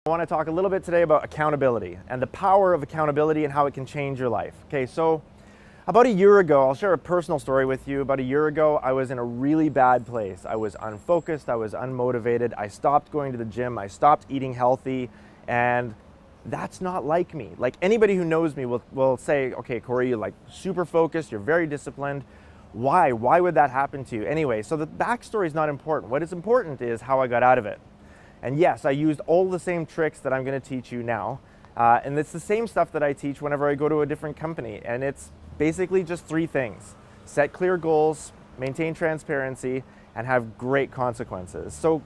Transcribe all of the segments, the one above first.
I want to talk a little bit today about accountability and the power of accountability and how it can change your life. Okay, so about a year ago, I'll share a personal story with you. About a year ago, I was in a really bad place. I was unfocused, I was unmotivated, I stopped going to the gym, I stopped eating healthy, and that's not like me. Like anybody who knows me will say, okay, Corey, you're like super focused, you're very disciplined. Why? Why would that happen to you? Anyway, so the backstory is not important. What is important is how I got out of it. And yes, I used all the same tricks that I'm going to teach you now. And it's the same stuff that I teach whenever I go to a different company. And it's basically just three things: set clear goals, maintain transparency, and have great consequences. So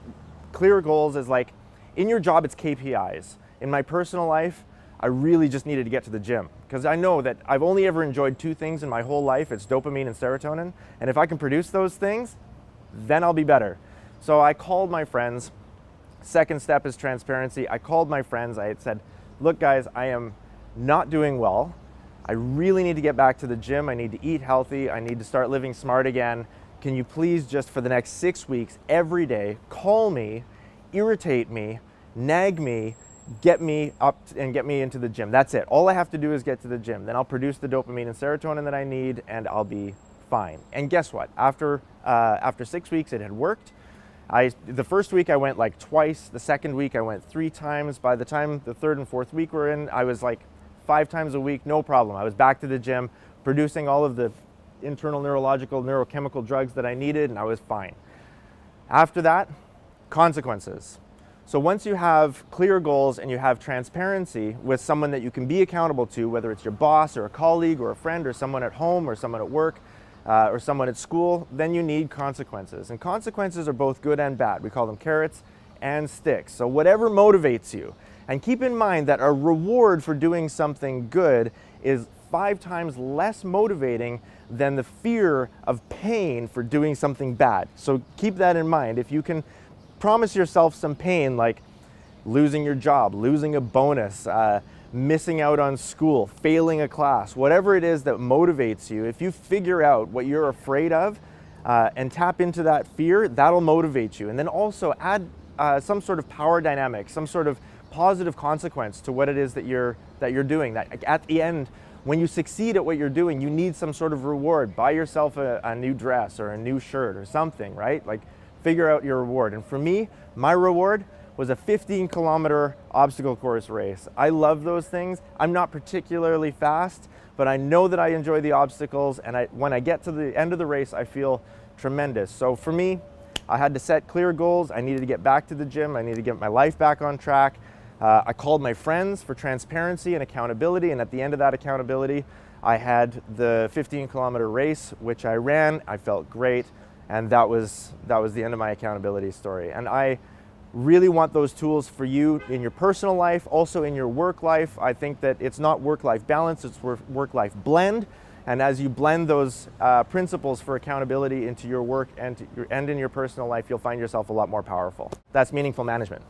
clear goals is like, in your job, it's KPIs. In my personal life, I really just needed to get to the gym because I know that I've only ever enjoyed two things in my whole life. It's dopamine and serotonin. And if I can produce those things, then I'll be better. So I called my friends. Second step is transparency. I called my friends. I had said, look guys, I am not doing well. I really need to get back to the gym. I need to eat healthy. I need to start living smart again. Can you please just for the next 6 weeks, every day, call me, irritate me, nag me, get me up and get me into the gym. That's it. All I have to do is get to the gym. Then I'll produce the dopamine and serotonin that I need and I'll be fine. And guess what? After 6 weeks, it had worked. The first week I went like twice. The second week I went 3 times. By the time the third and fourth week were in, I was like 5 times a week, no problem. I was back to the gym, producing all of the internal neurological, neurochemical drugs that I needed, and I was fine. After that, consequences. So once you have clear goals and you have transparency with someone that you can be accountable to, whether it's your boss or a colleague or a friend or someone at home or someone at work, or someone at school, then you need consequences. And consequences are both good and bad. We call them carrots and sticks. So whatever motivates you. And keep in mind that a reward for doing something good is 5 times less motivating than the fear of pain for doing something bad. So keep that in mind. If you can promise yourself some pain, like losing your job, losing a bonus, missing out on school, failing a class, whatever it is that motivates you, if you figure out what you're afraid of and tap into that fear, that'll motivate you. And then also add some sort of power dynamic, some sort of positive consequence to what it is that you're doing. That at the end, when you succeed at what you're doing, you need some sort of reward. Buy yourself a new dress or a new shirt or something, right? Like figure out your reward. And for me, my reward was a 15-kilometer obstacle course race. I love those things. I'm not particularly fast, but I know that I enjoy the obstacles, and when I get to the end of the race, I feel tremendous. So for me, I had to set clear goals. I needed to get back to the gym. I needed to get my life back on track. I called my friends for transparency and accountability, and at the end of that accountability, I had the 15-kilometer race, which I ran. I felt great, and that was the end of my accountability story. And I really want those tools for you in your personal life, also in your work life. I think that it's not work-life balance, it's work-life blend. And as you blend those principles for accountability into your work and in your personal life, you'll find yourself a lot more powerful. That's meaningful management.